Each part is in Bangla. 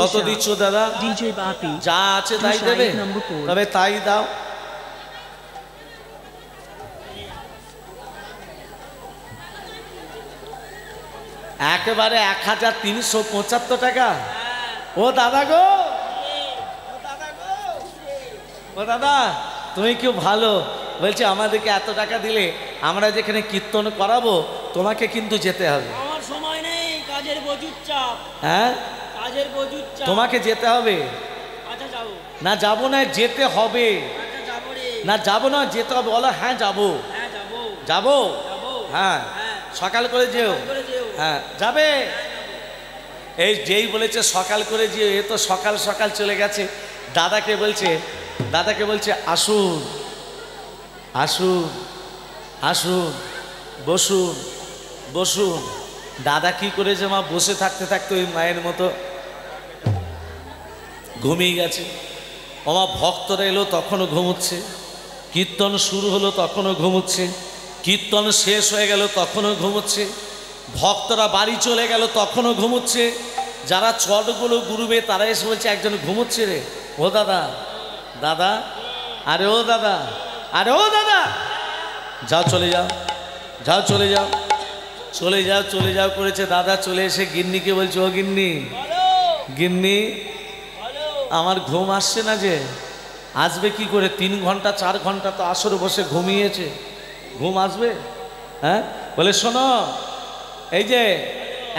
কত দিচ্ছ দাদা? যা আছে তাই দেবে, তবে তাই দাও। একেবারে 1375 টাকা। ও দাদা গো, ও দাদা তুমি কি ভালো, বলছি আমাদেরকে এত টাকা দিলে আমরা যেখানে কীর্তন করাবো তোমাকে কিন্তু যেতে হবে। আমার সময় নেই, কাজের প্রচুর চাপ। হ্যাঁ, কাজের প্রচুর চাপ। তোমাকে যেতে হবে। আচ্ছা যাবো। না যাবো না, যেতে হবে। আচ্ছা যাবো রে। না যাবো না, যেতে হবে। বলো হ্যাঁ যাবো। হ্যাঁ যাবো। যাবো? যাবো। হ্যাঁ সকাল করে যেও। হ্যাঁ যাবে। এই যেই বলেছে সকাল করে যেও, এ তো সকাল সকাল চলে গেছে। দাদাকে বলছে আসুন আসুন আসুন, বসুন বসুন। দাদা কি করেছে, মা বসে থাকতে থাকতে ওই মায়ের মতো ঘুমিয়ে গেছে। আমার ভক্তরা এলো তখনও ঘুমোচ্ছে, কীর্তন শুরু হলো তখনও ঘুমোচ্ছে, কীর্তন শেষ হয়ে গেল তখনও ঘুমোচ্ছে, ভক্তরা বাড়ি চলে গেল তখনও ঘুমোচ্ছে। যারা চটগুলো গুরুবে তারা এসে বলছে একজন ঘুমোচ্ছে রে। ও দাদা, দাদা, আরে ও দাদা, আরে ও দাদা, যাও চলে যাও, যাও চলে যাও, চলে যাও চলে যাও করেছে। দাদা চলে এসে গিন্নিকে বলছে, ও গিন্নি, গিন্নি আমার ঘুম আসছে না যে। আসবে কি করে, 3 ঘন্টা 4 ঘন্টা তো আসরে বসে ঘুমিয়েছে, ঘুম আসবে? হ্যাঁ, বলে শোনো, এই যে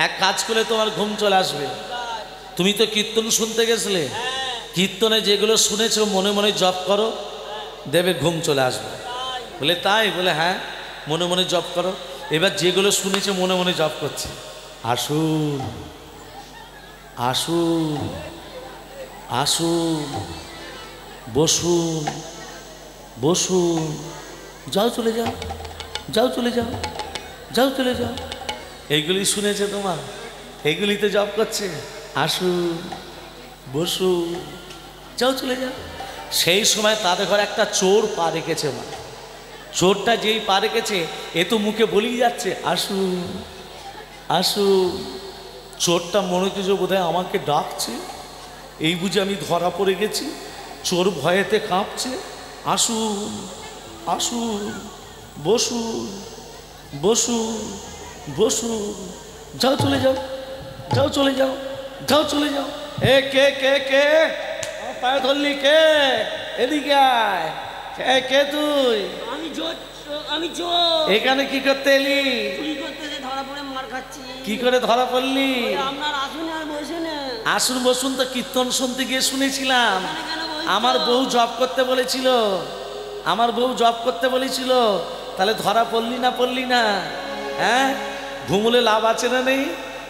এক কাজ করলে তোমার ঘুম চলে আসবে। তুমি তো কীর্তন শুনতে গেছিলে, কীর্তনে যেগুলো শুনেছো মনে মনে জপ করো, দেবে ঘুম চলে আসবে। বলে তাই? বলে হ্যাঁ, মনে মনে জপ করো। এবার যেগুলো শুনেছে মনে মনে জপ করছে, আসুন আসুন আসুন, বসুন বসুন, যাও চলে যাও, যাও চলে যাও, যাও চলে যাও। এইগুলি শুনেছে তোমার, এইগুলিতে জপ করছে, আসুন বসুন, যাও চলে যাও। সেই সময় তাদের ঘরে একটা চোর পা রেখেছে। মা, চোরটা যেই পা রেখেছে এ তো মুখে বলেই যাচ্ছে আসুন আসুন। চোরটা মনে কিছু বোধহয় আমাকে ডাকছে, এই বুঝে আমি ধরা পড়ে গেছি। চোর ভয়েতে কাঁপছে, আসুন আসুন, বসুন বসুন বসুন, যাও চলে যাও, যাও চলে যাও, যাও চলে যাও। এ কে কে কে পায়ে ধরলি কে? এদিকে আয়। কে তুই? আমি চোর। এখানে কি করতে এলি? চুরি করতে ধরা পড়ে মার খাচ্ছি। কি করে ধরা পড়লি? আপনার আসুন আর বসুন। আসুন বসুন তো কীর্তন শুনতে গিয়ে শুনেছিলাম। আমার বউ জব করতে বলেছিল, আমার বউ জব করতে বলেছিল। তাহলে ধরা পড়লি না পড়লি না? হ্যাঁ, ঘুমলে লাভ আছে না নেই?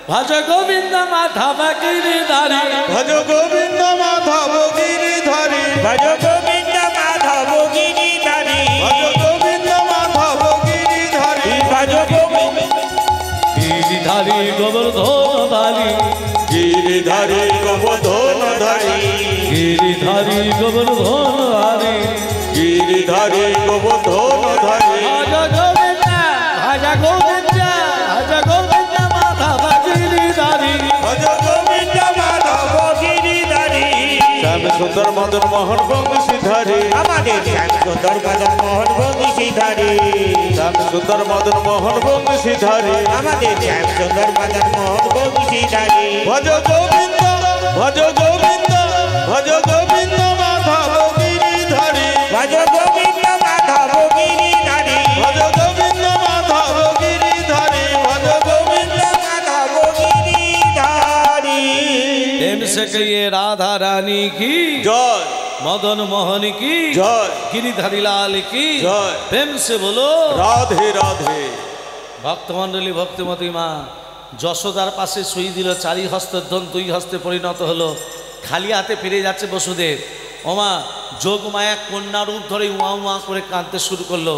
ভজ গোবিন্দ মাধব গিরিধারী, ভজ গোবিন্দ মাধব গিরিধারী, ভজ গোবিন্দ মাধব গিরিধারী, ভজ গোবিন্দ মাধব গিরিধারী, ভজ গোবিন্দ গিরিধারী গোবর্ধনধারী, গিরিধারী গোবর্ধনধারী, গিরিধারী গোবর্ধনধারী, গিরিধারী গোবর্ধনধারী। ভজ গোবিন্দ, ভজ গোবিন্দ, ভজ গোবিন্দ মাধব গিরিধারী, ভজ গোবিন্দ মাধব গিরিধারী। শ্যাম সুন্দর মদন মোহন বংশীধারী, আমাদের শ্যাম সুন্দর মদন মোহন বংশীধারী, শ্যাম সুন্দর মদন মোহন বংশীধারী, আমাদের শ্যাম সুন্দর মদন মোহন বংশীধারী। ভজ গোবিন্দ, ভজ গোবিন্দ, ভজ গোবিন্দ মাধব গিরিধারী, ভজ গোবিন্দ মাধব গিরিধারী, ভজ গোবিন্দ মাধব গিরিধারী, ভজ গোবিন্দ মাধব গিরিধারী। प्रेम से कहिए राधा रानी की জয়, मदन मोहन की জয়, गिरिधारी लाल की जय। प्रेम से बोलो রাধে রাধে। ভক্তমণ্ডলী, ভক্তিমতী মা যশোদার পাশে সুই দিল, 4 হস্তের ধন 2 হস্তে পরিণত হলো, খালি হাতে ফিরে যাচ্ছে বসুদেব। ওমা যোগমায়া কন্যা রূপ ধরে উয়া উয়া করে কাঁদতে শুরু করলো।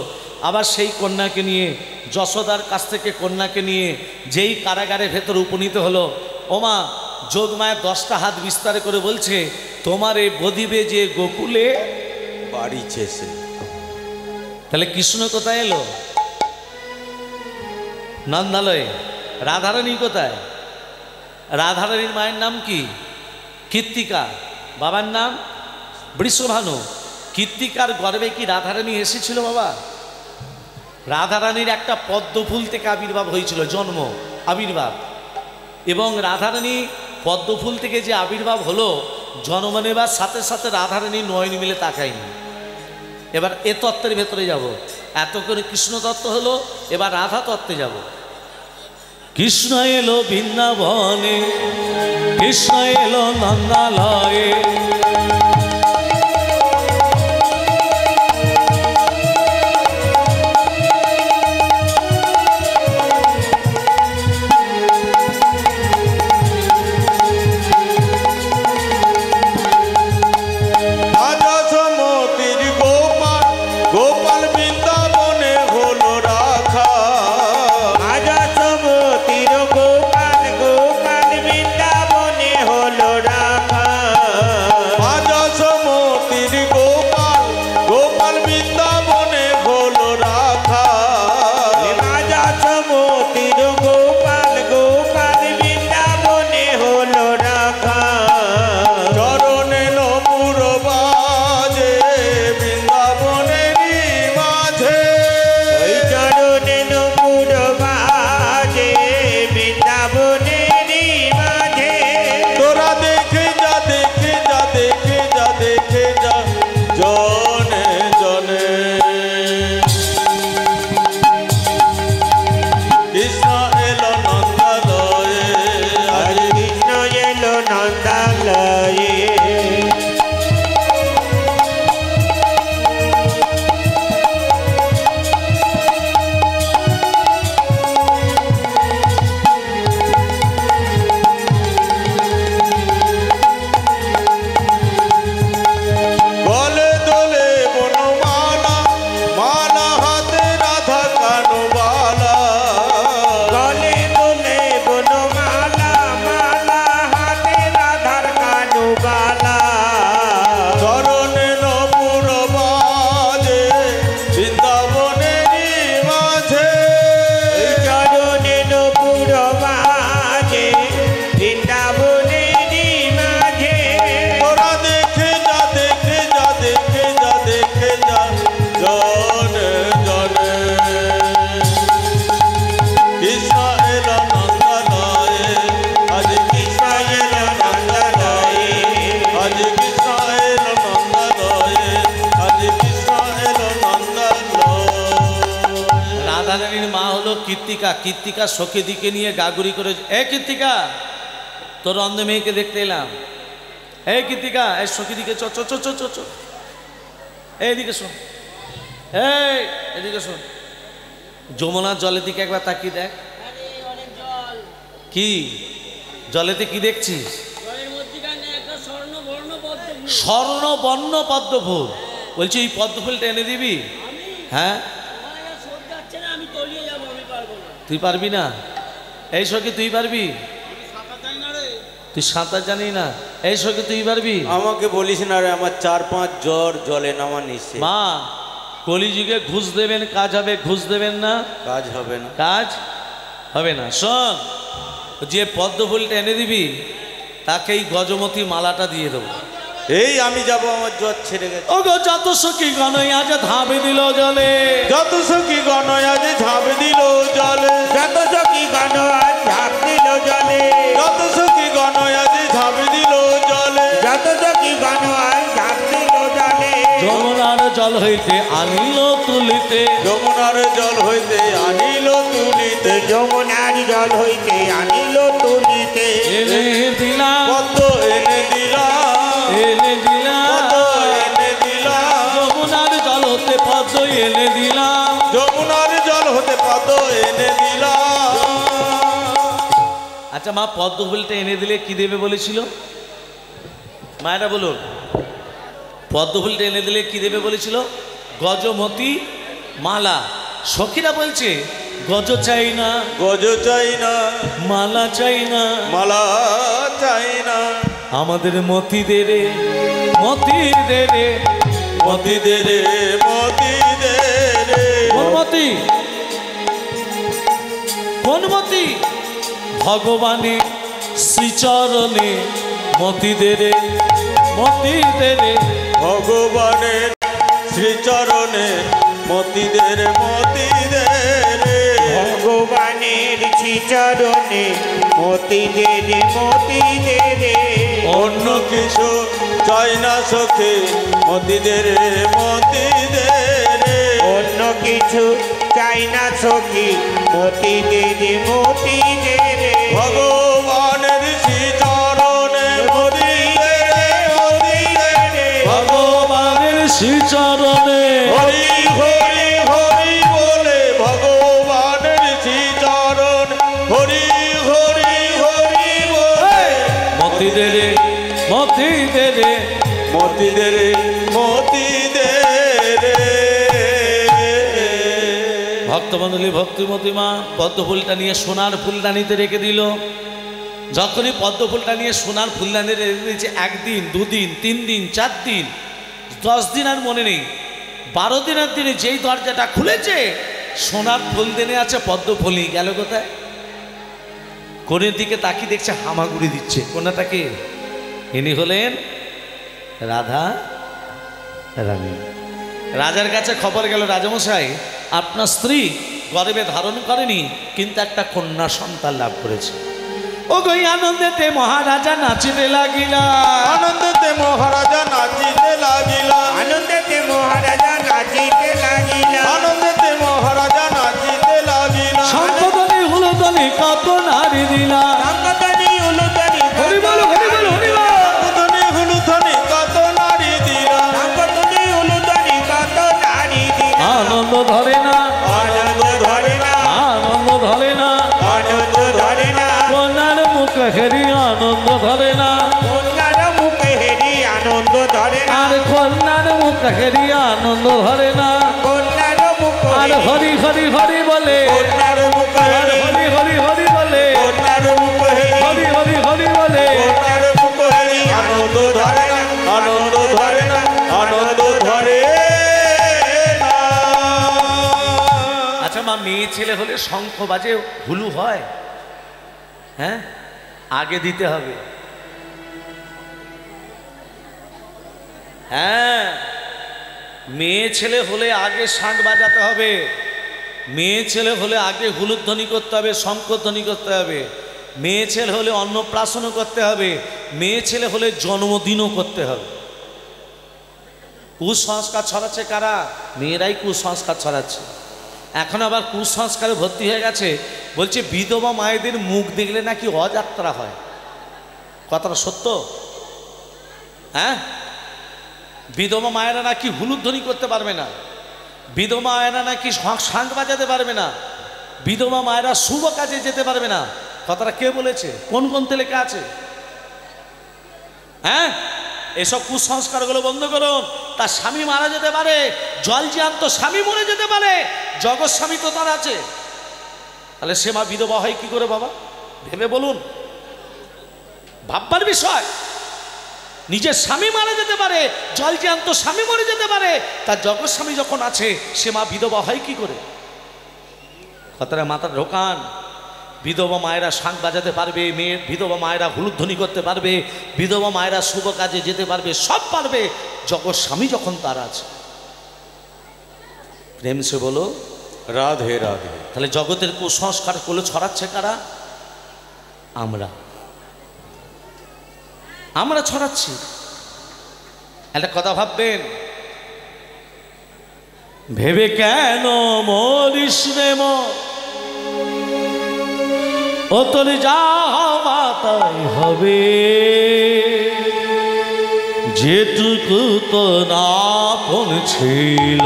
আবার সেই কন্যাকে নিয়ে, যশোদার কাছ থেকে কন্যাকে নিয়ে যেই কারাগারের ভেতর উপনীত হলো, ওমা যোগমায়া 10টা হাত বিস্তার করে বলছে, তোমার এই বদিবে যে গোকুলে বাড়ি ছেসে। তাহলে কৃষ্ণ কোথায় এলো? নন্দালয়ে। রাধারানী কোথায়? রাধারানীর মায়ের নাম কি? কীর্তিকা। বাবার নাম বৃষভানু। কীর্তিকার গর্ভে কি রাধারানী এসেছিল বাবা? রাধারানীর একটা পদ্ম ফুল থেকে আবির্ভাব হয়েছিল, জন্ম আবির্ভাব। এবং রাধারানী পদ্ম ফুল থেকে যে আবির্ভাব হলো, জন্ম নেবার সাথে সাথে রাধারানী নয়ন মিলে তাকায়নি। এবার এ তত্ত্বের ভেতরে যাব। এত করে কৃষ্ণ তত্ত্ব হলো, এবার রাধা তত্ত্বে যাব। কৃষ্ণ এলো বৃন্দাবনে, কৃষ্ণ এলো নন্দালয়ে, রাজা সমতির গোপাল, গোপাল বৃন্দাবনে হলো রাখা। রাজা সমতির গোপাল, গোপাল বৃন্দাবনে হলো রাখা। রাজা সমতির গোপাল, গোপাল বৃন্দাবনে হলো রাখা। রাজা সমতির গোপাল, গোপাল বৃন্দাবনে হলো রাখা। চরণে নপুর বাজে বৃন্দাবনেরই মাঝে। ওই চরণে নপুর বাজে বৃন্দাবনেরই মাঝে। তোরা দেখে যা, দেখে যা, দেখে যা, দেখে যা, জনে জনে। কৃষ্ণ এলো নন্দালয়ে, আর কৃষ্ণ এলো নন্দালয়ে। গলে দোলে বনমালা, মালা হাতে রাধা কানবালা। গলে দোলে বনমালা, মালা হাতে রাধার কানুবালা। চরণে নপুর বাজে বৃন্দাবনেরই মাঝে। ওই চরণে নপুর বাজে বৃন্দাবনেরই মাঝে। তোরা দেখে যা, দেখে যা, দেখে যা, দেখে যা, জনে জনে। কৃষ্ণ এলো নন্দালয়ে, আজ কৃষ্ণ এলো নন্দালয়ে, আজ কৃষ্ণ এলো নন্দালয়ে, আজ কৃষ্ণ এলো নন্দালয়ে। রাধারানীর মা হলো কীর্তিকা। কীর্তিকা সখী দিকে নিয়ে গাগুরি করে, এ কীর্তিকা, তোর অন্ধ মেয়েকে দেখতে এলাম। এই কীর্তিকা, এই সখী দিকে চ চ চ চ চ চ, এইদিকে শোন, এই এদিকে শোন। যমুনার জলের দিকে একবার তাকিয়ে দেখ। আরে অনেক জল। কি জলেতে কি দেখছিস? জলের মধ্যিখানে একটা স্বর্ণবর্ণ পদ্ম ফুল। স্বর্ণবর্ণ পদ্ম ফুল। বলছি এই পদ্ম ফুলটা এনে দিবি? আমি হ্যাঁ, আমার এটা শোধ যাচ্ছে না, আমি তলিয়ে যাবো, আমি পারবো না। তুই পারবি না? এই সখী তুই পারবি? সাঁতার জানি না রে। তুই সাঁতার জানি না? এই সখী তুই পারবি? আমাকে বলিস না রে, আমার 4-5 জ্বর জলে নামা নিচ্ছে, মা কলিযুগে ঘুষ দেবেন, কাজ হবে, ঘুষ দেবেন না, কাজ হবে না। কাজ হবে না। শোন, যে পদ্ম ফুলটা এনে দিবি তাকে এই গজমতি মালাটা দিয়ে দেবো। এই আমি যাব, আমার জ্বর ছেড়ে গেছে। ও গো যত সখী গণই আজ ধাবে দিল জলে, যত সখী গণ আজ ঝাঁপ দিল জলে। যত সখী গণ আজ ঝাঁপ দিল জলে। যত সখী গণ আজ ঝাঁপ দিল জলে। যত সখী গণ আজ ঝাঁপ দিল জলে। যমুনার জল হইতে আনিল তুলিতে, যমুনার জল হইতে আনিল তুলিতে। যমুনার জল হইতে আনিল তুলিতে। এনে দিলাম, পদ্ম এনে দিলাম, এনে দিলাম, পদ্ম এনে দিলাম। যমুনার জল হতে পদ্ম এনে দিলাম। যমুনার জল হতে পদ্ম এনে দিলাম। আচ্ছা মা, পদ্ম ফুলটা এনে দিলে কি দেবে বলেছিল? মায়েরা বলুন, পদ্ম ফুলটা এনে দিলে কি দেবে বলেছিল? গজমতি মালা। সখীরা বলছে গজ চাই না, গজ চাই না, মালা চাই না, মালা চাই না। আমাদের মতি দে রে, মতি দে রে, মতি দে রে, মতি দে রে। কোন মতি? কোন মতি? ভগবানে শ্রীচরণে মতি দে রে ভগবানের শ্রীচরণে মতি দে রে ভগবানের শ্রীচরণে মতি দে রে অন্য কিছু চাই না সখে মতি দে রে অন্য কিছু চাই না সখী মতি দে রে ভগবানের শ্রীচরণে মতি দে রে ভগবানের শ্রীচরণে হরি হরি হরি বলে ভগবানের শ্রীচরণ হরি হরি হরি বলে মতি দে রে মতি দে রে ভক্তমণ্ডলী ভক্তিমতী মা পদ্ম ফুলটা নিয়ে সোনার ফুলদানিতে রেখে দিল। যখনই পদ্ম ফুলটা নিয়ে সোনার ফুলদানিতে রেখে দিয়েছে, 1 দিন 2 দিন 3 দিন 4 দিন 10 দিন আর মনে নেই, 12 দিনের দিনে যেই দরজাটা খুলেছে সোনার ফুলদানি আছে, পদ্ম ফুলই গেল কোথায়? কোণের দিকে তাকিয়ে দেখছে হামাগুড়ি দিচ্ছে। কোনাটাকে ইনি হলেন রাধা রানী। রাজার কাছে খবর গেল, রাজামশাই আপনার স্ত্রী গর্ভে ধারণ করেনি, কিন্তু একটা কন্যা সন্তান লাভ করেছে। ও গই আনন্দেতে মহারাজা নাচিতে লাগিলা, আনন্দেতে মহারাজা নাচিতে লাগিলা, আনন্দেতে মহারাজা নাচিতে লাগিলা, আনন্দেতে মহারাজা নাচিতে লাগিলা। শঙ্খধ্বনি হুলধ্বনি কত নারী দিলা, শঙ্খধ্বনি হুলধ্বনি হরি বল হরি বল হরি বল, শঙ্খধ্বনি হুলধ্বনি কত নারী দিলা, শঙ্খধ্বনি হুলধ্বনি কত নারী দিলা। আনন্দ ধরে না আনন্দ ধরে না, আনন্দ ধরে না, আনন্দ ধরে না, কন্যার মুখ হেরি আনন্দ ধরে না, কন্যার মুখে হেরি আনন্দ ধরে না, আর কন্যার মুখ হেরি আনন্দ ধরে না, কন্যার মুখ আর হরি হরি হরি বলে, কন্যার মুখে আর হরি হরি হরি বলে, কন্যার মুখে হরি হরি হরি বলে, কন্যার মুখে আনন্দ ধরে না, আনন্দ ধরে না, আনন্দ ধরে না। আচ্ছা মা, মেয়ে ছেলে হলে শঙ্খ বাজে হুলু হয়? হ্যাঁ, আগে দিতে হবে। হ্যাঁ, মেয়ে ছেলে হলে আগে শাঁখ বাজাতে হবে, মেয়ে ছেলে হলে আগে হুলুধ্বনি করতে হবে, শঙ্খধ্বনি করতে হবে, মেয়ে ছেলে হলে অন্নপ্রাশনও করতে হবে, মেয়ে ছেলে হলে জন্মদিনও করতে হবে। কুসংস্কার ছড়াচ্ছে কারা? মেয়েরাই কুসংস্কার ছড়াচ্ছে। এখন আবার কুসংস্কারে ভর্তি হয়ে গেছে, বলছে বিধবা মায়েদের মুখ দেখলে নাকি অযাত্রা হয়। কথাটা সত্য? হ্যাঁ, বিধবা মায়েরা নাকি হুলুধ্বনি করতে পারবে না, বিধবা মায়েরা নাকি শাঁখ বাজাতে পারবে না, বিধবা মায়েরা শুভ কাজে যেতে পারবে না। কথাটা কে বলেছে? কোন গ্রন্থে লেখা আছে? হ্যাঁ, এসব কুসংস্কারগুলো বন্ধ করুন। তার স্বামী মারা যেতে পারে, জল জ্যান্ত স্বামী মরে যেতে পারে, জগৎ স্বামী তো তার আছে, তাহলে সে মা বিধবা হয় কি করে বাবা? ভেবে বলুন, ভাববার বিষয়। নিজের স্বামী মারা যেতে পারে, জল জ্যান্ত স্বামী মরে যেতে পারে, তার জগৎ স্বামী যখন আছে সে মা বিধবা হয় কি করে? কথাটা মাথা ঢোকান। বিধবা মায়েরা শাঁখ বাজাতে পারবে, মেয়ে বিধবা মায়েরা হুলুধ্বনি করতে পারবে, বিধবা মায়েরা শুভ কাজে যেতে পারবে, সব পারবে, জগৎ স্বামী যখন তার আছে। প্রেম সে বলো রাধে রাধে। তাহলে জগতের কুসংস্কার গুলো ছড়াচ্ছে কারা? আমরা ছড়াচ্ছি। একটা কথা ভাববেন, ভেবে কেন মরিস রে মন, ও তোর যা হওয়া তাই হবে, যেটুকু তো না আপন ছিল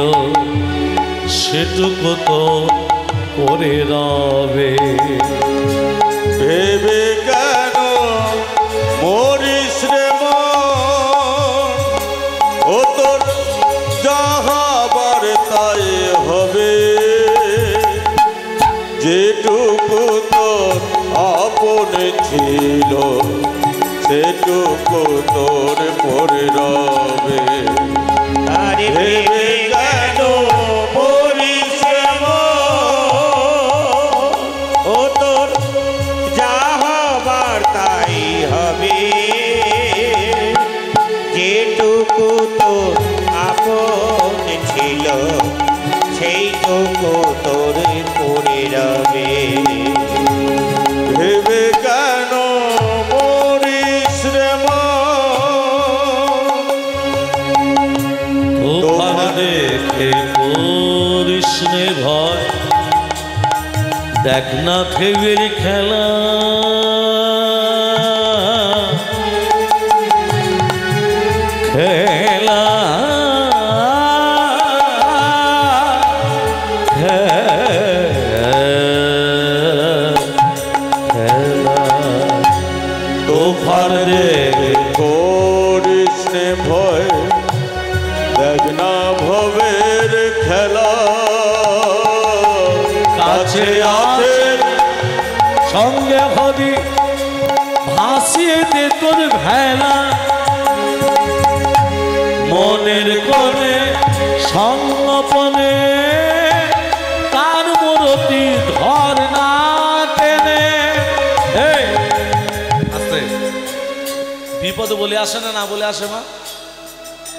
সেটুকু তো করে রবে। ভেবে কেন মরিস রে মন, ও তোর যা হবার তাই হবে, যেটুকু তোর আপন ছিল সেটুকু তোর পরে রবে। আরে ভেবে কেন মরিস রে মন, ও তোর যা হবার তাই দেখ না ঢেউয়ের খেলা খেলা তোফান দেখে করিস নে ভয়, দেখ না ভবের খেলা কাছে আছে সঙ্গে হবি ভাসিয়ে দে তোর ভেলা মনের কোণে সংগপনে তার মূরতি ধর না টেনে। আস্তে বিপদ বলে আসে না, না বলে আসে মা?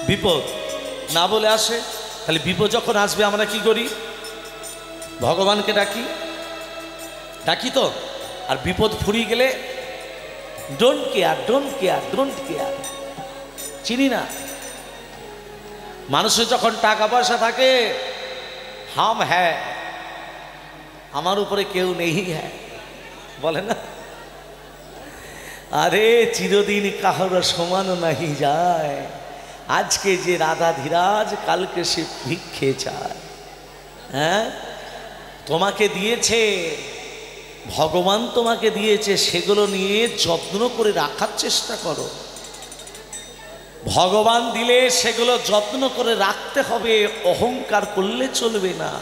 বিপদ না বলে আসে। তাহলে বিপদ যখন আসবে আমরা কি করি? ভগবানকে ডাকি, ডাকি তো। আর বিপদ ফুরিয়ে গেলে don't care, don't care, don't care, চিনি না। মানুষের যখন টাকা পয়সা থাকে, হাম হ্যাঁ, আমার উপরে কেউ নেই হ্যাঁ, বলে না? আরে চিরদিন কাহার সমান নাহি যায়, আজকে যে রাধা ধীরাজ কালকে সে ভিক্ষে চায়। হ্যাঁ, তোমাকে দিয়েছে ভগবান, তোমাকে দিয়েছে, সেগুলো নিয়ে যত্ন করে রাখার চেষ্টা করো। ভগবান দিলে সেগুলো যত্ন করে রাখতে হবে, অহংকার করলে চলবে না।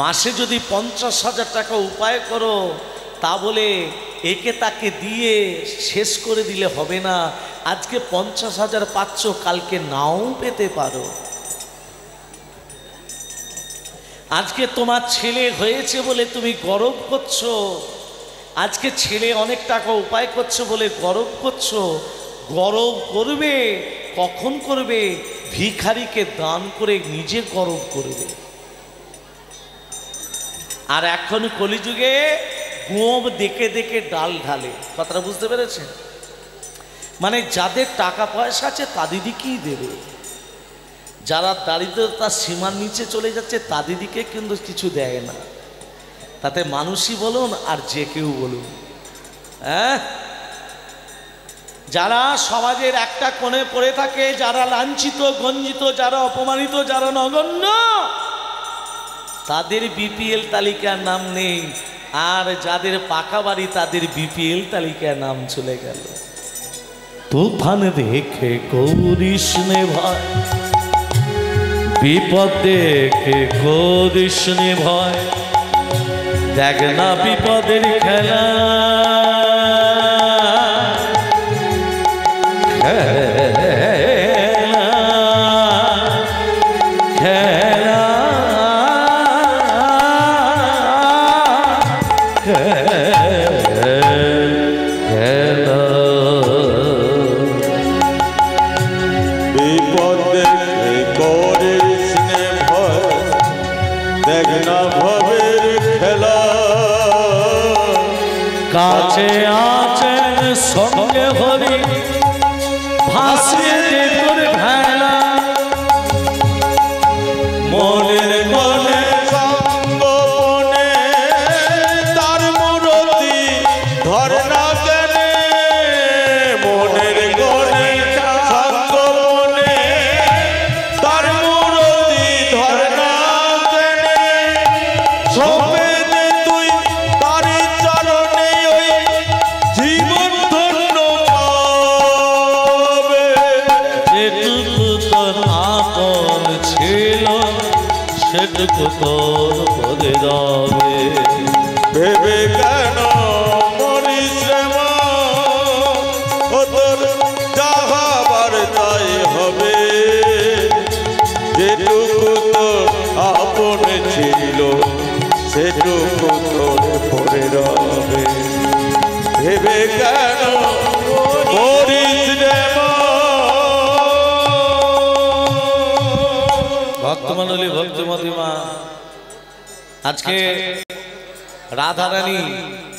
মাসে যদি 50,000 টাকা উপায় করো, তা বলে একে তাকে দিয়ে শেষ করে দিলে হবে না। আজকে 50,000 পাচ্ছ, কালকে নাও পেতে পারো। আজকে তোমার ছেলে হয়েছে বলে তুমি গর্ব করছো, আজকে ছেলে অনেক টাকা উপায় করছো বলে গর্ব করছো। গর্ব করবে কখন করবে? ভিখারিকে দান করে নিজে গর্ব করবে। আর এখন কলিযুগে গোপ দেখে দেখে ডাল ঢালে, কথাটা বুঝতে পেরেছেন? মানে যাদের টাকা পয়সা আছে তাদেরকেই দেবে, যারা দারিদ্রতার সীমার নিচে চলে যাচ্ছে তাদেরকে কিন্তু কিছু দেয় না। তাতে মানুষই বলুন আর যে কেউ বলুন, হ্যাঁ, যারা সমাজের একটা কোণে পড়ে থাকে, যারা লাঞ্ছিত গঞ্জিত, যারা অপমানিত, যারা নগণ্য, তাদের বিপিএল তালিকার নাম নেই। আর যাদের পাকা বাড়ি তাদের বিপিএল তালিকার নাম চলে গেল। তুফান দেখে করিস নে ভয়, বিপদ দেখে করিস নে ভয়, দেখ না বিপদের খেলা খেলা খেলা। বিপদ দেখে করিস নে ভয়, দেখ না ভবের খেলা কাছে আছেন সঙ্গে হরি ভাসিয়ে দে তোর ভেলা মনের কোণে সংগোপনে তার মূরতি ধর না কেনে। মনের কোণে সংগোপনে তার মূরতি ধর না কেনে। সবে যে তুই তার চরণে ওই জীবন ধন্য পাবে। যেটুকু তোর আপন ছিল সেটুকু তোর পদে যাবে। ভেবে কেন মরিস রে মা, ও তোর যা হবার তাই হবে। যেটুকু তোর আপন ছিল সেটুকু তোর পরে রবে। ভেবে কেন মরিস রে মা। ভক্তমণ্ডলী, ভক্তমতী মা, আজকে রাধারানী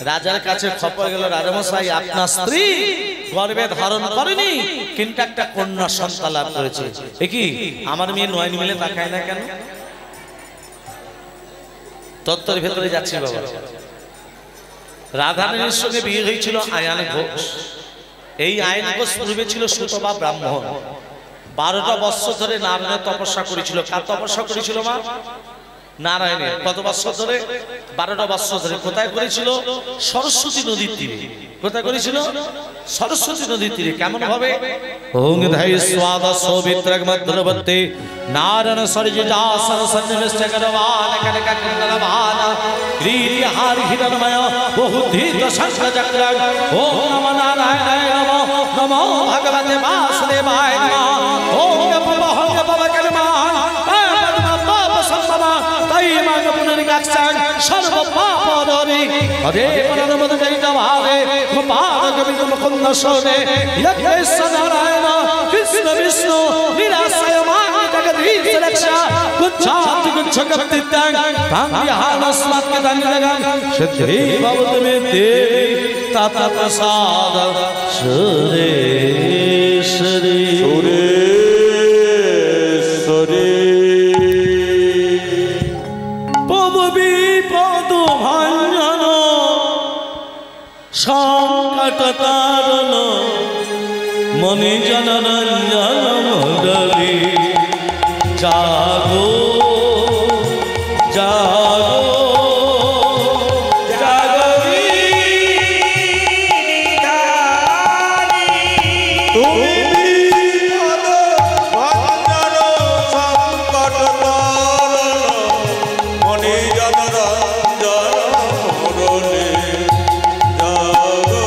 রাজার কাছে খবর গেল, রাজামশাই আপনার স্ত্রী গর্ভে ধারণ করেনি কিন্তু একটা কন্যা সন্তান লাভ করেছে। এ কি আমার মেয়ে নয়ন মিলে তাকায় না কেন? তত্ত্বের ভেতরে যাচ্ছে বাবা। রাধারানীর সঙ্গে বিয়ে হয়েছিল আয়ান ঘোষ। এই আয়ান ঘোষ পূর্বে ছিল সুতপা ব্রাহ্মণ। 12টা বৎসর ধরে নারায়ণের তপস্যা করেছিল। কার তপস্যা করেছিল মা? নারায়ণের। কত বৎসর ধরে? 12টা বৎসর ধরে। কোথায় করেছিল? সরস্বতী নদীর তীরে। কোথায় করেছিল? সরস্বতী নদীর তীরে। কেমন ভাবে? ওং ধাই স্বাদ সৌমিত্রক মধ্যবর্তী নারায়ণ সরিজাসন সন্নিবেষ্টকরবান কনককন্দলবান ক্রীড়হার হিরণময় বহুধৃত শঙ্খ চক্র। ওং নমো নারায়ণায় নমো নমো ভগবতে বাসুদেবায় নমঃ। ওং নমঃ ভগবকর্মান পাপ সম্ভবা তাই মাগ পুনর্গাক্ষাং সর্ব পাপদরি হরে পরমদ জয়িতভাবে গোপাল গোবিন্দ মুকুন্দ শোনে ইয়জ্ঞেশ নারায়ণ কৃষ্ণ বিষ্ণু নিরাশয় মান জগদীশ রক্ষা গুচ্ছাত গুচ্ছ কপ্তিতাং প্রাণিহানস্মাৎ কদানিলগাং সিদ্ধি ভবতু মে দেবী তত প্রসাদ সুরেশ্বরী সুরেশ্বরী পদ ভঞ্জন সংকট তারণ মনি জনরঞ্জন মুরলী জাগো জাগো তুমি বিপদ ভঞ্জন সংকট তারণ মনি জনরঞ্জন মুরলী জাগো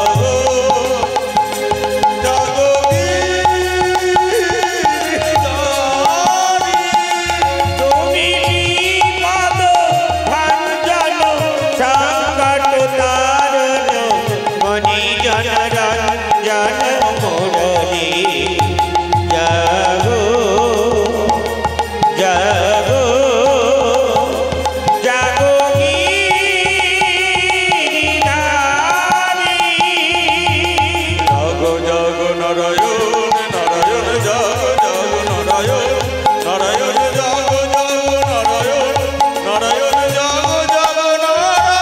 জাগো জাগো গিরিধারী। তুমি বিপদ ভঞ্জন সংকট তারণ মনি জনরঞ্জন মুরলী জাগো জাগো জাগো গিরিধারী। জাগো জাগো নারায়ণ নারায়ণ জাগো জাগো নারায়ণ নারায়ণ জাগো জাগো নারায়ণ নারায়ণ জাগো জাগো নারায়ণ।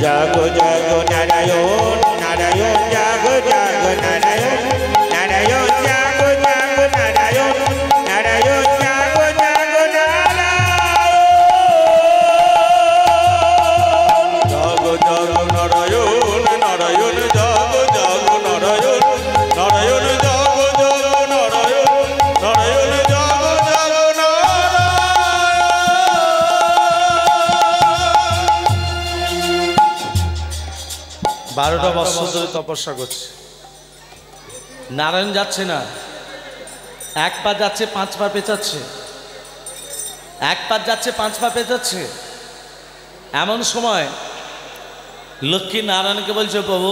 জাগো জাগো নারায়ণ নারায়ণ জাগো জাগো নারায়ণ নারায়ণ জাগো জাগো নারায়ণ নারায়ণ জাগো জাগো নারায়ণ। জাগো জাগো নারায়ণ নারায়ণ জাগো জাগো নারায়ণ নারায়ণ জাগো জাগো নারায়ণ নারায়ণ জাগো জাগো নারায়ণ। 12টা বৎসর ধরে তপস্যা করছে। নারায়ণ যাচ্ছে না। এক পা যাচ্ছে, 5 পা পেঁচাচ্ছে। এক পা যাচ্ছে, 5 পা পেঁচাচ্ছে। এমন সময় লক্ষ্মী নারায়ণকে বলছে, প্রভু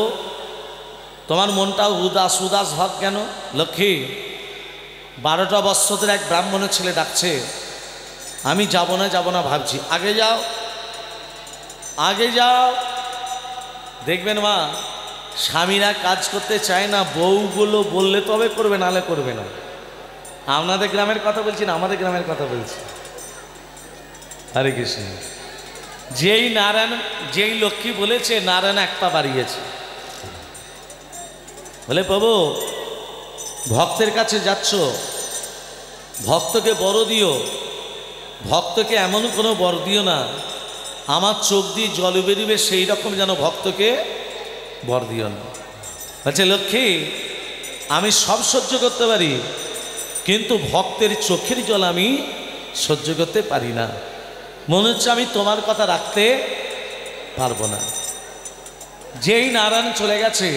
তোমার মনটা উদাস উদাস ভাব কেন? লক্ষ্মী, 12টা বৎসর ধরে এক ব্রাহ্মণের ছেলে ডাকছে, আমি যাব না ভাবছি। আগে যাও, আগে যাও। দেখবেন মা, স্বামীরা কাজ করতে চায় না, বউগুলো বললে তবে করবে, নালে করবে না। আপনাদের গ্রামের কথা বলছি না, আমাদের গ্রামের কথা বলছি। হরে কৃষ্ণ। যেই লক্ষ্মী বলেছে, নারায়ণ এক পা বাড়িয়েছে। বলে, প্রভু ভক্তের কাছে যাচ্ছ, ভক্তকে বড় দিও, ভক্তকে এমন কোনো বর দিও না আমার চোখ দিয়ে জল বেরিবে সেই রকম যেন ভক্তকে বর দিও না। বলছে, লক্ষ্মী আমি সব সহ্য করতে পারি, কিন্তু ভক্তের চোখের জল আমি সহ্য করতে পারি না। মনে হচ্ছে আমি তোমার কথা রাখতে পারবো না। যেই নারায়ণ চলে গেছে,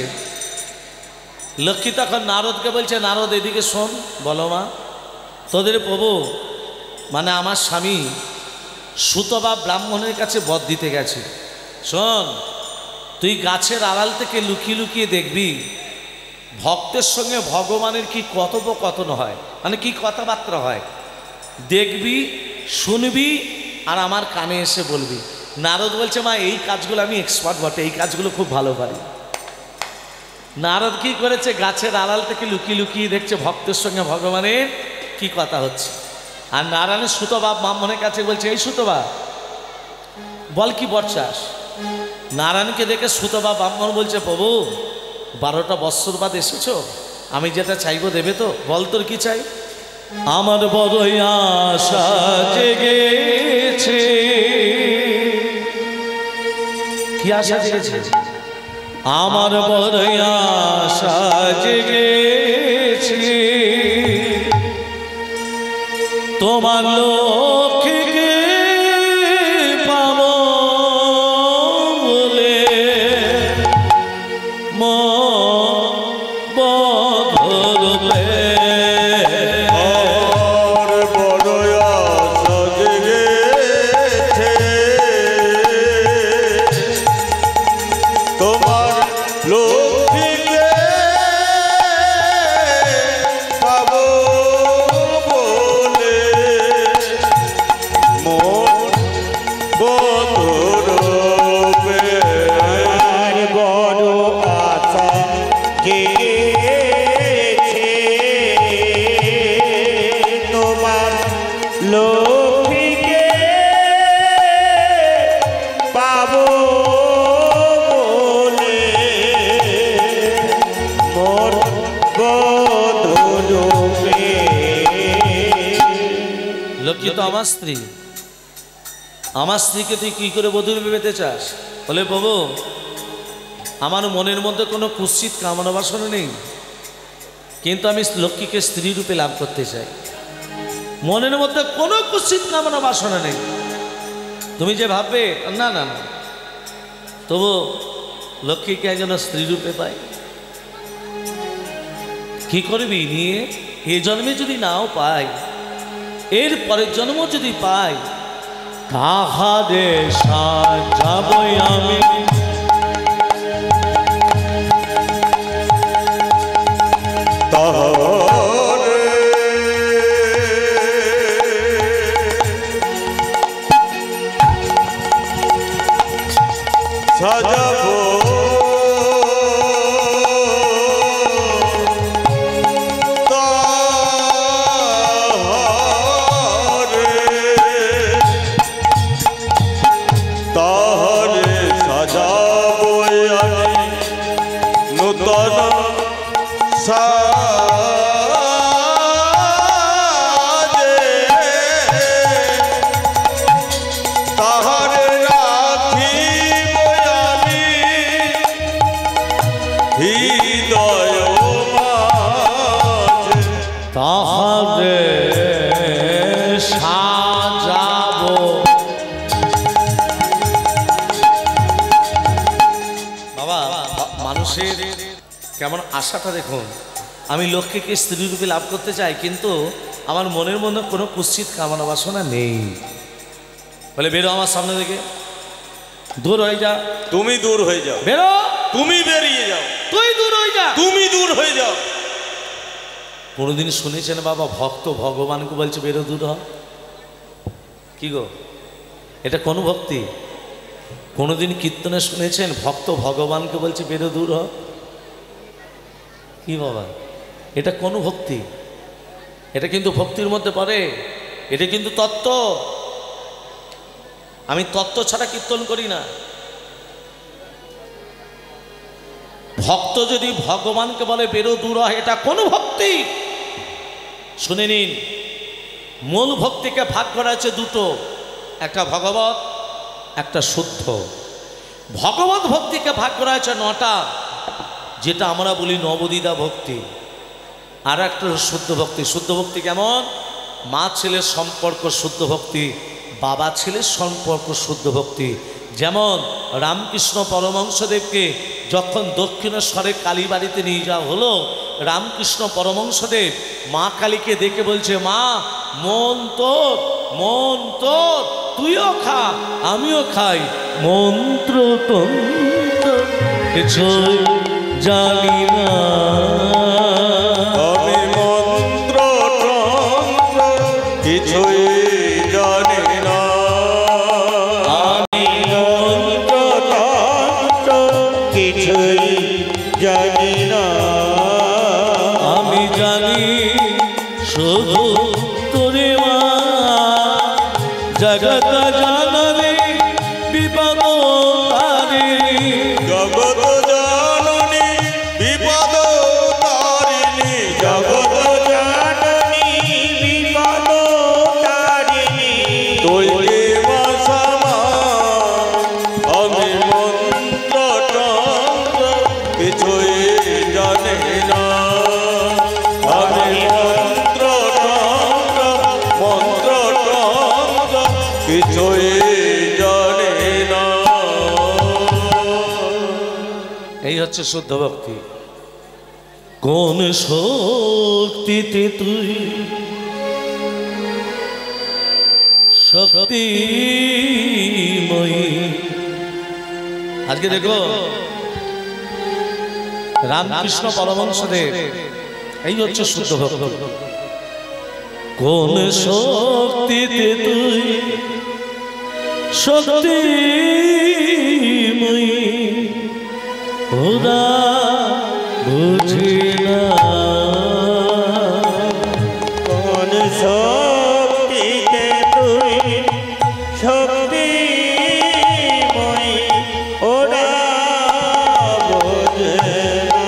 লক্ষ্মী তখন নারদকে বলছে, নারদ এদিকে শোন। বলো মা। তোদের প্রভু মানে আমার স্বামী সুতপা ব্রাহ্মণের কাছে বর দিতে গেছে। শোন, তুই গাছের আড়াল থেকে লুকিয়ে লুকিয়ে দেখবি ভক্তের সঙ্গে ভগবানের কি কথোপকথন হয়, মানে কি কথাবার্তা হয়, দেখবি, শুনবি, আর আমার কানে এসে বলবি। নারদ বলছে, মা এই কাজগুলো আমি এক্সপার্ট বটে, এই কাজগুলো খুব ভালো পারি। নারদ কি করেছে, গাছের আড়াল থেকে লুকিয়ে লুকিয়ে দেখছে ভক্তের সঙ্গে ভগবানের কি কথা হচ্ছে। আর নারায়ণের সুতবা ব্রাহ্মণের কাছে বলছে, এই সুতবা বল কি বর চাস? নারায়ণকে দেখে সুতবা ব্রাহ্মণ বলছে, প্রভু 12টা বৎসর বাদ এসেছো, আমি যেটা চাইবো দেবে তো? বল তোর কি চাই? আমার বড়ই আশা জেগেছে। কি আশা জেগেছে? আমার বড়ই আশা জেগেছে, তোমার লক্ষ্মীকে পাবো বলে বদলবে। আমার বড় আশা জেগেছে, তোমার লক্ষ্মীকে পাবো বলে মন বদলবে। আর বড় আশা জেগেছে, তোমার লক্ষ্মীকে পাবো বলে মোর বদলবে। লক্ষ্মী তো আমার স্ত্রী, আমার স্ত্রীকে তুই কি করে বধূ রূপে পেতে চাস? বলে, প্রভু আমার মনের মধ্যে কোনো কুৎসিত কামনা বাসনা নেই, কিন্তু আমি লক্ষ্মীকে স্ত্রী রূপে লাভ করতে চাই। মনের মধ্যে কোনো কুৎসিত কামনা বাসনা নেই, তুমি যে ভাববে না না না, তবু লক্ষ্মীকে যেন স্ত্রী রূপে পাই। কি করবি নিয়ে? এ জন্মে যদি নাও পাই, এর পরের জন্ম যদি পাই, কাহারে সাজাবই আমি তাহারে সাজাবো তাহারে সাজাবো আমি নূতন সাজে, তাহারে রাখিব আমি হৃদয় মাঝে। তাহারে সাজাবো। বাবা, মানুষের কেমন আশাটা দেখুন, আমি লক্ষ্মীকে স্ত্রী রূপে লাভ করতে চাই, কিন্তু আমার মনের মধ্যে কোনো কুৎসিত কামনা বাসনা নেই। বলে, বেরো আমার সামনে থেকে, দূর হয়ে যা। তুমি দূর হয়ে যাও, বেরো, তুমি বেরিয়ে যাও, তুই দূর হয়ে যা। তুমি দূর হয়ে যাও। কোনোদিন শুনেছেন বাবা ভক্ত ভগবানকে বলছে বেরো দূর হ? কি গো, এটা কোন ভক্তি? কোনোদিন কীর্তনে শুনেছেন ভক্ত ভগবানকে বলছে বেরো দূর হ? কি বাবা, এটা কোন ভক্তি? এটা কিন্তু ভক্তির মধ্যে পড়ে, এটা কিন্তু তত্ত্ব। আমি তত্ত্ব ছাড়া কীর্তন করি না। ভক্ত যদি ভগবানকে বলে বেরো দূর হ, এটা কোন ভক্তি? শুনে নিন, মূল ভক্তিকে ভাগ করা আছে দুটো, একটা ভগবত, একটা শুদ্ধ। ভগবত ভক্তিকে ভাগ করা আছে 9টা, যেটা আমরা বলি নবদ্বীতা ভক্তি। আর একটা শুদ্ধ ভক্তি। শুদ্ধ ভক্তি কেমন? মা ছেলের সম্পর্ক শুদ্ধ ভক্তি, বাবা ছেলের সম্পর্ক শুদ্ধ ভক্তি। যেমন রামকৃষ্ণ পরমহংসদেবকে যখন দক্ষিণেশ্বরে কালীবাড়িতে নিয়ে যাওয়া হলো, রামকৃষ্ণ পরমহংসদেব মা কালীকে দেখে বলছে, মা মন তোর, মন তোর, তুইও খা আমিও খাই, মন্ত্র তন্ত্র কিছুই জানি না, আমি মন্ত্র তন্ত্র কিছুই জানি না, আমি মন্ত্র তন্ত্র কিছুই জানি না, আমি জানি শুধু তোরে মা এই হচ্ছে শুদ্ধ ভক্তি। কোন শক্তিতে তুই শক্তিময়ী। আজকে দেখো রামকৃষ্ণ পরমহংসদেব, এই হচ্ছে শুদ্ধ ভক্তি। কোন শক্তিতে তুই শক্তিময়ী, ওরা বুঝি না কোন শক্তিতে তুই শক্তিময়ী, ওরা বোঝে না।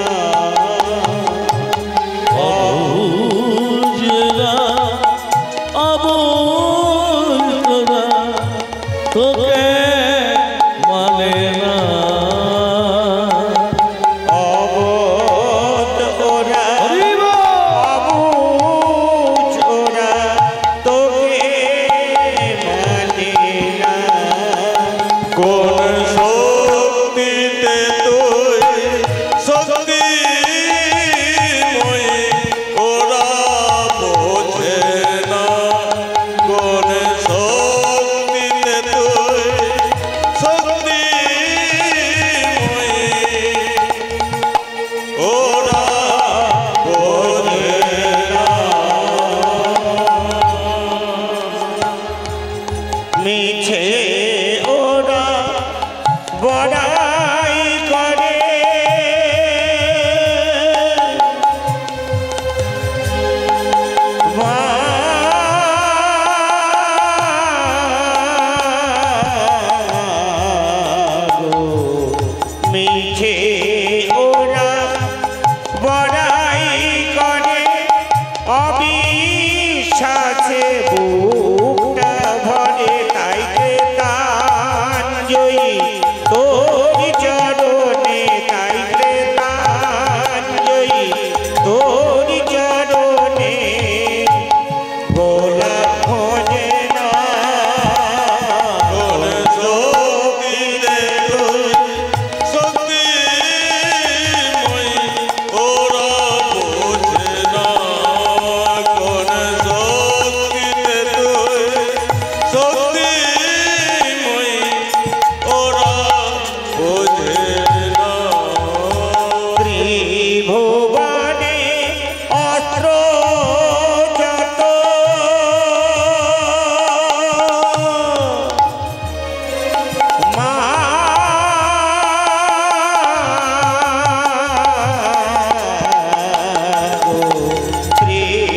অবুঝরা অবুঝরা তোকে মানে না। অবোধ ওরা, অবুঝ ওরা তোকে মানে না। কোন শক্তিতে তুই শক্তিময়ী, ওরা বোঝে না। কোন শক্তিতে তুই শক্তিময়ী, ওরা বোঝে না। মিছে ওরা বড়াই করে, মিছে ওরা বড়াই করে, অবিশ্বাসে বুকটা ভরে। তাইতে তান জয়ী তোর চরণে, তাইতে তান জয়ী তোর চরণে, ভোলা খোঁজে না। কোন শক্তিতে তুই শক্তিময়ী, ওরা বোঝে না। কোন শক্তিতে তুই শক্তিময়ী, ওরা বোঝে না। ত্রিভুবনে অস্ত্র যত,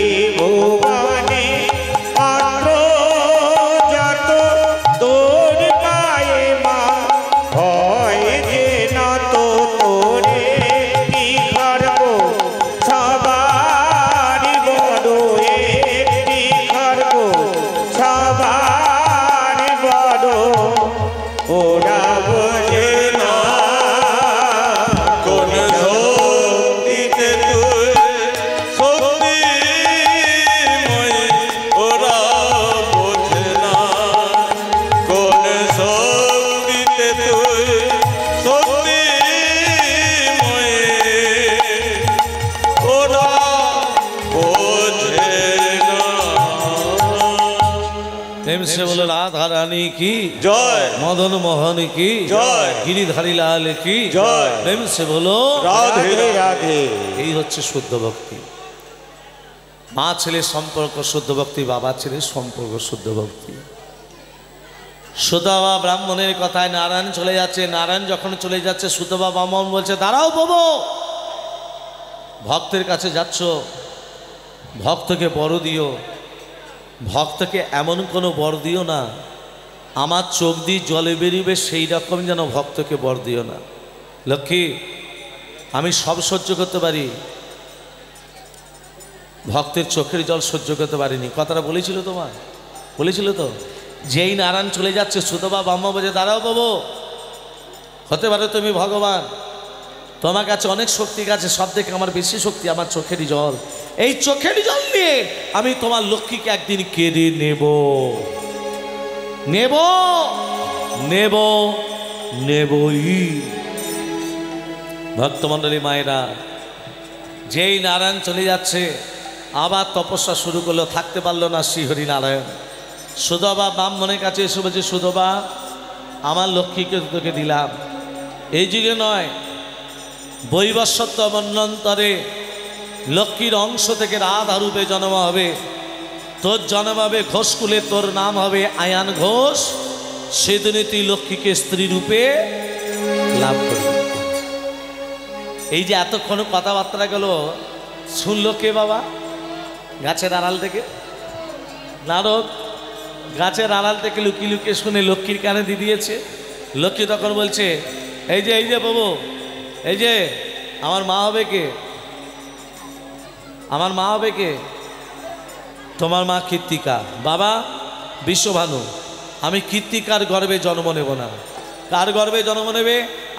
ত্রিভুবনে অস্ত্র যত, তোর পায়ে মা হয় যে নত। তোরে কি করব সবার বড়, একটি করব সবার বড়, ওরা বোঝে না। কোন শক্তিতে তুই শক্তিময়ী, ওরা বোঝে না। কোন শক্তিতে তুই শক্তিময়ী, ওরা বোঝে না। প্রেম সে বলে রাধা রানী কি জয়, মদন মোহন কি জয়, গিরিধারী লাল কি জয়। প্রেম সে বলো রাধে রাধে। এই হচ্ছে শুদ্ধ ভক্তি। মা ছেলের সম্পর্ক শুদ্ধ ভক্তি, বাবা ছেলের সম্পর্ক শুদ্ধ ভক্তি। সুতবা ব্রাহ্মণের কথায় নারায়ণ চলে যাচ্ছে। নারায়ণ যখন চলে যাচ্ছে, সুতবা ব্রাহ্মণ বলছে দাঁড়াও বাবু, ভক্তের কাছে যাচ্ছ, ভক্তকে বড় দিও। ভক্তকে এমন কোনো বর দিও না আমার চোখ দিয়ে জলে বেরিবে, সেই রকম যেন ভক্তকে বর দিও না। লক্ষ্মী, আমি সব সহ্য করতে পারি, ভক্তের চোখের জল সহ্য করতে পারিনি। কথাটা বলেছিল তোমার, বলেছিল তো। যেই নারায়ণ চলে যাচ্ছে, সুতবা ব্রাহ্মণ বলছে দাঁড়াও বাবু, হতে পারে তুমি ভগবান, তোমার কাছে অনেক শক্তি আছে, সব থেকে আমার বেশি শক্তি আমার চোখেরই জল। এই চোখেরই জল নিয়ে আমি তোমার লক্ষ্মীকে একদিন কেড়ে নেব নেব নেব নেবই। ভক্তমণ্ডলী মায়েরা, যেই নারায়ণ চলে যাচ্ছে আবার তপস্যা শুরু করলো, থাকতে পারলো না শ্রীহরি নারায়ণ। সুধবা ব্রাহ্মণের কাছে এসে বলছে, সুধবা আমার লক্ষ্মীকে তোকে দিলাম, এই যুগে নয় বৈবস্বত্ব মন্বন্তরে লক্ষ্মীর অংশ থেকে রাধা রূপে জন্ম হবে, তোর জন্ম হবে ঘোষকুলে, তোর নাম হবে আয়ান ঘোষ, সেদিনে তুই লক্ষ্মীকে স্ত্রী রূপে লাভ করবি। এই যে এতক্ষণ কথাবার্তা গেল শুনলো কে বাবা? গাছের আড়াল থেকে নারদ গাছের আড়াল থেকে লুকিয়ে লুকিয়ে শুনে লক্ষ্মীর কানে দিয়ে দিয়েছে। লক্ষ্মী তখন বলছে, এই যে বাবু, এই যে আমার মা হবে কে? আমার মা হবে কে? তোমার মা কীর্তিকা। বাবা বিশ্বভানু, আমি কীর্তিকার গর্ভে জন্ম নেব না। কার গর্ভে জন্ম নেবে?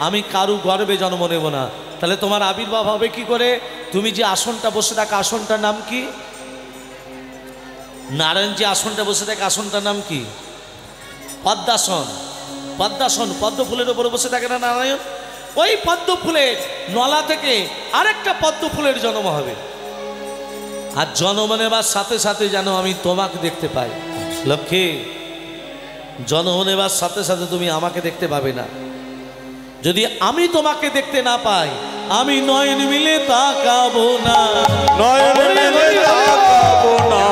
আমি কারু গর্ভে জন্ম নেব না। তাহলে তোমার আবির্ভাব হবে কি করে? তুমি যে আসনটা বসে থাকা আসনটার নাম কি? নারায়ণ যে আসনটা বসে থাকে আসনটার নাম কি? পদ্মাসন। পদ্মাসন, পদ্ম ফুলের উপরে বসে থাকে না নারায়ণ? ওই পদ্ম ফুলের নলা থেকে আরেকটা পদ্ম ফুলের জন্ম হবে। আর জন্ম নেবার সাথে সাথে যেন আমি তোমাকে দেখতে পাই। লক্ষ্মী, জন্ম নেবার সাথে সাথে তুমি আমাকে দেখতে পাবে না। যদি আমি তোমাকে দেখতে না পাই, আমি নয়ন মিলে তাকাবো না। নয়ন মিলে তাকাবো না,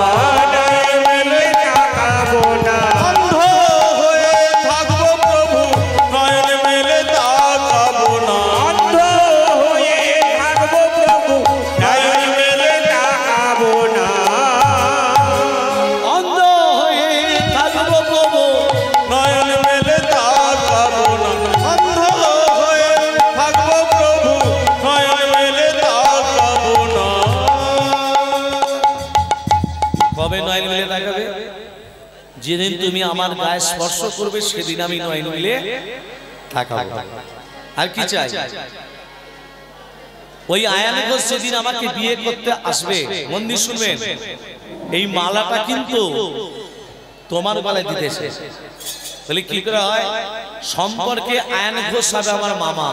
নয়ন মিলে তাকাবো না, অন্ধ হয়ে থাকবো প্রভু, নয়ন মিলে তাকাবো না, অন্ধ হয়ে থাকবো প্রভু, নয়ন মিলে তাকাবো না, অন্ধ হয়ে থাকবো প্রভু, নয়ন মেলে তাকাবো না, অন্ধ হয়ে থাকবো প্রভু, নয়ন মেলে তাকাবো না। কবে নয়ন মিলে তাকাবে? যেদিন তুমি আমার গায়ে স্পর্শ করবে সেদিন আমি নয়ন মিলে তাকাবো। আর কি চাই? ওই আয়ান ঘোষ যেদিন আমাকে বিয়ে করতে আসবে, মন দিয়ে শুনবেন, এই মালাটা কিন্তু তোমার গলায় দিতেছে। বলে কি করে হয়? সম্পর্কে আয়ান ঘোষ হবে আমার মামা,